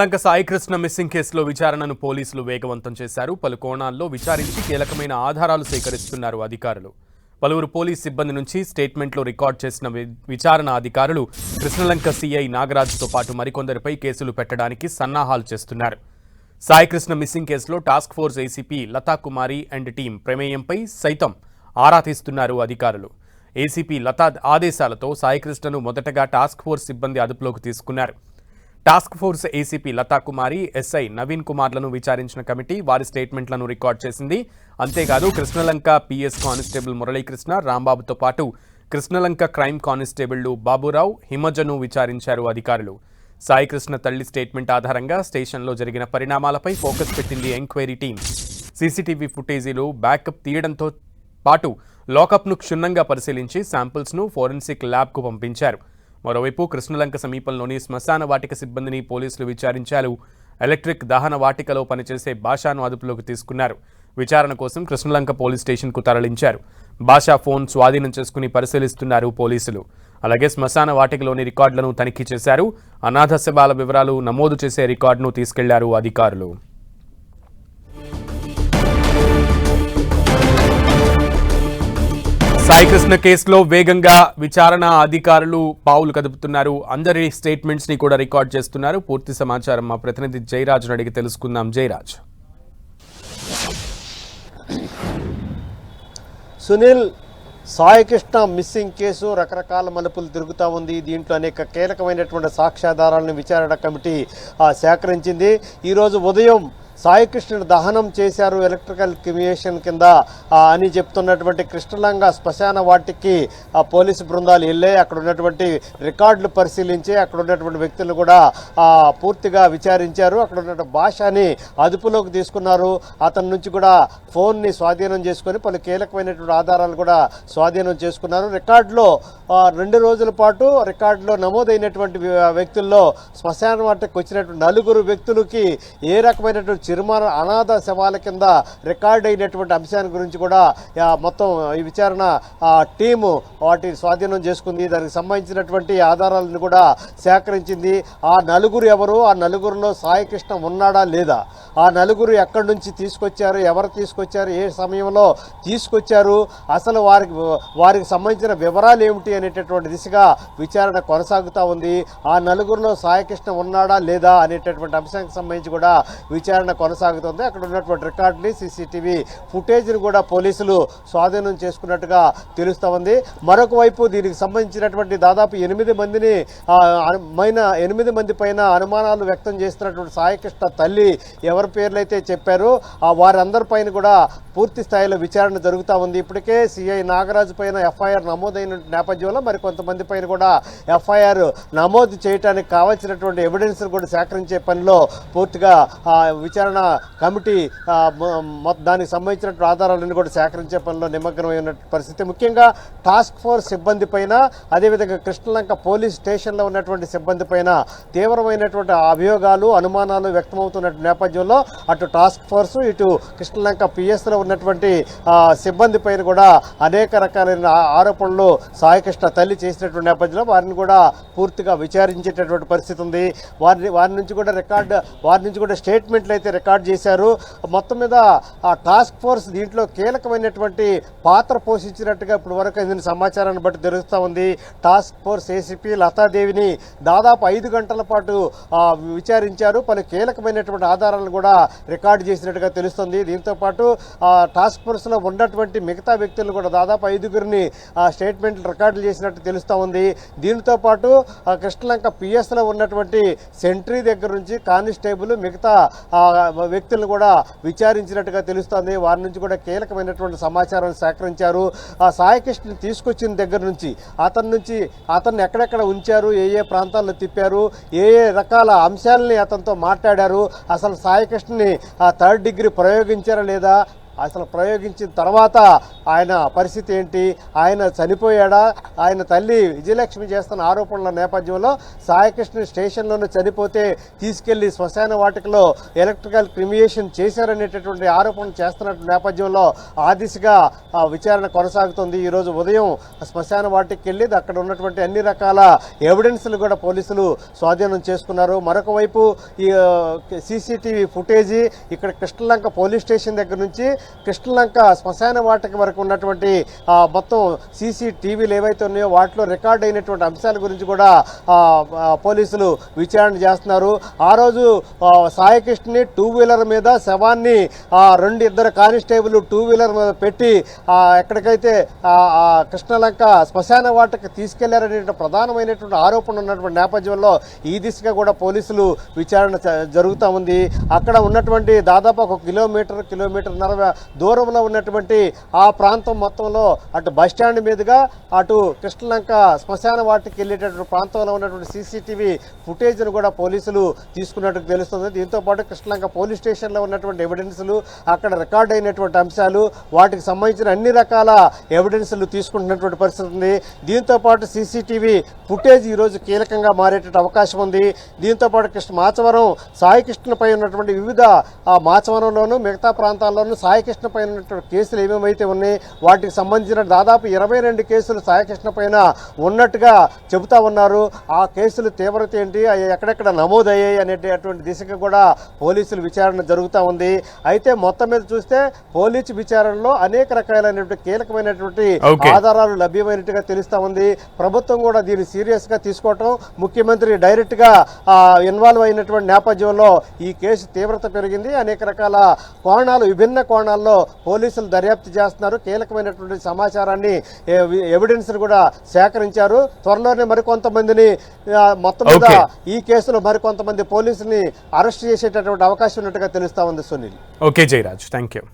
లంక Saikrishna missing కేసులో విచారణను పోలీసులు వేగవంతం చేశారు. పలు కోణాల్లో విచారించి కీలకమైన ఆధారాలు సేకరిస్తున్నారు అధికారులు. పలువురు పోలీస్ సిబ్బంది నుంచి స్టేట్మెంట్లు రికార్డ్ చేసిన విచారణ అధికారులు కృష్ణలంక సీఐ నాగరాజుతో పాటు మరికొందరిపై కేసులు పెట్టడానికి సన్నాహాలు చేస్తున్నారు. సాయికృష్ణ మిస్సింగ్ కేసులో task force ACP Latha Kumari and team ప్రమేయంపై సైతం ఆరా తీస్తున్నారు అధికారులు. ఏసీపీ లతా ఆదేశాలతో సాయికృష్ణను మొదటగా టాస్క్ ఫోర్స్ సిబ్బంది అదుపులోకి తీసుకున్నారు. టాస్క్ ఫోర్స్ ఏసీపీ లతా కుమారి, ఎస్ఐ నవీన్ కుమార్లను విచారించిన కమిటీ వారి స్టేట్మెంట్లను రికార్డ్ చేసింది. అంతేకాదు కృష్ణలంక పీఎస్ కానిస్టేబుల్ మురళీకృష్ణ, రాంబాబుతో పాటు కృష్ణలంక క్రైమ్ కానిస్టేబుళ్లు బాబురావు, హిమజను విచారించారు అధికారులు. సాయికృష్ణ తల్లి స్టేట్మెంట్ ఆధారంగా స్టేషన్లో జరిగిన పరిణామాలపై ఫోకస్ పెట్టింది ఎంక్వైరీ టీం. సీసీటీవీ ఫుటేజీలు బ్యాకప్ తీయడంతో పాటు లాకప్ను క్షుణ్ణంగా పరిశీలించి శాంపిల్స్ను ఫోరెన్సిక్ ల్యాబ్కు పంపించారు. మరోవైపు కృష్ణలంక సమీపంలోని శ్మశాన వాటిక సిబ్బందిని పోలీసులు విచారించారు. ఎలక్ట్రిక్ దహన వాటికలో పనిచేసే భాషను అదుపులోకి తీసుకున్నారు. విచారణ కోసం కృష్ణలంక పోలీస్ స్టేషన్కు తరలించారు. భాషా ఫోన్ స్వాధీనం చేసుకుని పరిశీలిస్తున్నారు పోలీసులు. అలాగే శ్మశాన వాటికలోని రికార్డులను తనిఖీ చేశారు. అనాథ శవాల వివరాలు నమోదు చేసే రికార్డును తీసుకెళ్లారు అధికారులు. సాయికృష్ణ కేసులో వేగంగా విచారణ అధికారులు పావులు కదుపుతున్నారు. అందరి స్టేట్మెంట్స్ ని కూడా రికార్డ్ చేస్తున్నారు. పూర్తి సమాచారం మా ప్రతినిధి జయరాజ్ అడిగి తెలుసుకుందాం. జయరాజ్. సునీల్, సాయికృష్ణ మిస్సింగ్ కేసు రకరకాల మలుపులు తిరుగుతూ ఉంది. దీంట్లో అనేక కీలకమైనటువంటి సాక్ష్యాధారాలను విచారణ కమిటీ సేకరించింది. ఈరోజు ఉదయం సాయికృష్ణుడు దహనం చేశారు ఎలక్ట్రికల్ కమిషన్ కింద అని చెప్తున్నటువంటి కృష్ణలంక శ్మశాన వాటికి పోలీసు బృందాలు వెళ్ళాయి. అక్కడ ఉన్నటువంటి రికార్డులు పరిశీలించి అక్కడ ఉన్నటువంటి వ్యక్తులను కూడా పూర్తిగా విచారించారు. అక్కడ ఉన్న భాషని అదుపులోకి తీసుకున్నారు. అతని నుంచి కూడా ఫోన్ని స్వాధీనం చేసుకొని పలు కీలకమైనటువంటి ఆధారాలు కూడా స్వాధీనం చేసుకున్నారు. రికార్డులో 2 రోజుల పాటు రికార్డులో నమోదైనటువంటి వ్యక్తుల్లో శ్మశాన వాటికి వచ్చినటువంటి 4 వ్యక్తులకి ఏ రకమైనటువంటి చిరుమాన అనాథ శవాల కింద రికార్డు అయినటువంటి అంశాన్ని గురించి కూడా మొత్తం ఈ విచారణ టీము వాటి స్వాధీనం చేసుకుంది. దానికి సంబంధించినటువంటి ఆధారాలను కూడా సేకరించింది. ఆ 4 ఎవరు, ఆ 4లో సాయికృష్ణ ఉన్నాడా లేదా, ఆ 4 ఎక్కడి నుంచి తీసుకొచ్చారు, ఎవరు తీసుకొచ్చారు, ఏ సమయంలో తీసుకొచ్చారు, అసలు వారికి సంబంధించిన వివరాలు ఏమిటి అనేటటువంటి దిశగా విచారణ కొనసాగుతూ ఉంది. ఆ 4లో సాయికృష్ణ ఉన్నాడా లేదా అనేటటువంటి అంశానికి సంబంధించి కూడా విచారణ కొనసాగుతుంది. అక్కడ ఉన్నటువంటి రికార్డుని, సీసీటీవీ ఫుటేజ్ని కూడా పోలీసులు స్వాధీనం చేసుకున్నట్టుగా తెలుస్తూ ఉంది. మరొక వైపు దీనికి సంబంధించినటువంటి దాదాపు 8 మంది పైన అనుమానాలు వ్యక్తం చేస్తున్నటువంటి సాయికృష్ణ తల్లి ఎవరి పేర్లైతే చెప్పారో వారందరిపైన కూడా పూర్తి స్థాయిలో విచారణ జరుగుతూ ఉంది. ఇప్పటికే సిఐ నాగరాజు పైన ఎఫ్ఐఆర్ నమోదైన నేపథ్యంలో మరికొంతమంది పైన కూడా ఎఫ్ఐఆర్ నమోదు చేయడానికి కావాల్సినటువంటి ఎవిడెన్స్ కూడా సేకరించే పనిలో పూర్తిగా విచారణ కమిటీ దానికి సంబంధించినటువంటి ఆధారాలను కూడా సేకరించే పనిలో నిమగ్నమైన పరిస్థితి. ముఖ్యంగా టాస్క్ ఫోర్స్ సిబ్బంది పైన, అదేవిధంగా కృష్ణలంక పోలీస్ స్టేషన్లో ఉన్నటువంటి సిబ్బంది పైన తీవ్రమైనటువంటి అభియోగాలు, అనుమానాలు వ్యక్తమవుతున్న నేపథ్యంలో అటు టాస్క్ ఫోర్సు, ఇటు కృష్ణలంక పిఎస్లో ఉన్నటువంటి సిబ్బంది పైన కూడా అనేక రకాలైన ఆరోపణలు సాయికృష్ణ తల్లి చేసినటువంటి నేపథ్యంలో వారిని కూడా పూర్తిగా విచారించేటటువంటి పరిస్థితి ఉంది. వారి నుంచి కూడా స్టేట్మెంట్లు అయితే రికార్డ్ చేశారు. మొత్తం మీద ఆ టాస్క్ ఫోర్స్ దీంట్లో కీలకమైనటువంటి పాత్ర పోషించినట్టుగా ఇప్పుడు వరకు అందిన సమాచారాన్ని బట్టి తెలుస్తూ ఉంది. టాస్క్ ఫోర్స్ ఏసీపీ లతాదేవిని దాదాపు 5 గంటల పాటు విచారించారు. పలు కీలకమైనటువంటి ఆధారాలను కూడా రికార్డు చేసినట్టుగా తెలుస్తుంది. దీంతో పాటు టాస్క్ ఫోర్స్లో ఉన్నటువంటి మిగతా వ్యక్తులను కూడా దాదాపు 5గురిని స్టేట్మెంట్లు రికార్డులు చేసినట్టు తెలుస్తూ ఉంది. దీంతో పాటు కృష్ణలంక పిఎస్లో ఉన్నటువంటి సెంట్రీ దగ్గర నుంచి కానిస్టేబుల్ మిగతా వ్యక్తులను కూడా విచారించినట్టుగా తెలుస్తోంది. వారి నుంచి కూడా కీలకమైనటువంటి సమాచారాన్ని సేకరించారు. ఆ సాయికృష్ణని తీసుకొచ్చిన దగ్గర నుంచి అతన్ని ఎక్కడెక్కడ ఉంచారు, ఏ ప్రాంతాల్లో తిప్పారు, ఏ రకాల అంశాలని అతనితో మాట్లాడారు, అసలు సాయికృష్ణని 3rd డిగ్రీ ప్రయోగించారా లేదా, అసలు ప్రయోగించిన తర్వాత ఆయన పరిస్థితి ఏంటి, ఆయన చనిపోయాడా, ఆయన తల్లి విజయలక్ష్మి చేస్తున్న ఆరోపణల నేపథ్యంలో సాయికృష్ణ స్టేషన్లోనే చనిపోతే తీసుకెళ్లి శ్మశాన వాటికలో ఎలక్ట్రికల్ క్రిమియేషన్ చేశారనేటటువంటి ఆరోపణలు చేస్తున్న నేపథ్యంలో ఆ దిశగా విచారణ కొనసాగుతుంది. ఈరోజు ఉదయం శ్మశాన వాటికి వెళ్ళి అక్కడ ఉన్నటువంటి అన్ని రకాల ఎవిడెన్స్లు కూడా పోలీసులు స్వాధీనం చేసుకున్నారు. మరొక వైపు ఈ సీసీటీవీ ఫుటేజీ ఇక్కడ కృష్ణలంక పోలీస్ స్టేషన్ దగ్గర నుంచి కృష్ణలంక శ్మశాన వాటిక వరకు ఉన్నటువంటి మొత్తం సీసీటీవీలు ఏవైతే ఉన్నాయో వాటిలో రికార్డ్ అయినటువంటి అంశాల గురించి కూడా పోలీసులు విచారణ చేస్తున్నారు. ఆ రోజు సాయికృష్ణని టూ వీలర్ మీద శవాన్ని ఇద్దరు కానిస్టేబుల్ టూ వీలర్ మీద పెట్టి ఎక్కడికైతే కృష్ణలంక శ్మశాన వాటికి తీసుకెళ్లారనే ప్రధానమైనటువంటి ఆరోపణ ఉన్నటువంటి నేపథ్యంలో ఈ దిశగా కూడా పోలీసులు విచారణ జరుగుతూ ఉంది. అక్కడ ఉన్నటువంటి దాదాపు ఒక కిలోమీటర్న్నర దూరంలో ఉన్నటువంటి ఆ ప్రాంతం మొత్తంలో అటు బస్టాండ్ మీదుగా అటు కృష్ణలంక శ్మశాన వాటికి వెళ్ళేటటువంటి ప్రాంతంలో ఉన్నటువంటి సీసీటీవీ ఫుటేజ్ను కూడా పోలీసులు తీసుకున్నట్టు తెలుస్తుంది. దీంతో పాటు కృష్ణలంక పోలీస్ స్టేషన్లో ఉన్నటువంటి ఎవిడెన్స్లు, అక్కడ రికార్డ్ అయినటువంటి అంశాలు, వాటికి సంబంధించిన అన్ని రకాల ఎవిడెన్స్లు తీసుకుంటున్నటువంటి పరిస్థితి ఉంది. దీంతో పాటు సీసీటీవీ ఫుటేజ్ ఈరోజు కీలకంగా మారేట అవకాశం ఉంది. దీంతో పాటు మాచవరం సాయికృష్ణపై ఉన్నటువంటి వివిధ మాచవరంలోను మిగతా ప్రాంతాల్లోనూ సాయికృష్ణ పైన ఉన్నటువంటి కేసులు ఏమేమైతే ఉన్నాయి వాటికి సంబంధించిన దాదాపు 22 కేసులు సాయికృష్ణ పైన ఉన్నట్టుగా చెబుతా ఉన్నారు. ఆ కేసులు తీవ్రత ఏంటి, ఎక్కడెక్కడ నమోదయ్యాయి అనేటటువంటి దిశగా కూడా పోలీసులు విచారణ జరుగుతూ ఉంది. అయితే మొత్తం మీద చూస్తే పోలీసు విచారణలో అనేక రకాలైనటువంటి కీలకమైనటువంటి ఆధారాలు లభ్యమైనట్టుగా తెలుస్తా ఉంది. ప్రభుత్వం కూడా దీన్ని సీరియస్ గా తీసుకోవటం, ముఖ్యమంత్రి డైరెక్ట్ గా ఇన్వాల్వ్ అయినటువంటి నేపథ్యంలో ఈ కేసు తీవ్రత పెరిగింది. అనేక రకాల కోణాలు, విభిన్న కోణాల్లో పోలీసులు దర్యాప్తు చేస్తున్నారు. కీలకమైనటువంటి సమాచారాన్ని, ఎవిడెన్స్ కూడా సేకరించారు. త్వరలోనే మరికొంతమందిని మొత్తం మీద ఈ కేసులో మరికొంతమంది పోలీసుల్ని అరెస్ట్ చేసేటటువంటి అవకాశం ఉన్నట్టుగా తెలుస్తా ఉంది. Sunil. Okay Jayaraj, thank you.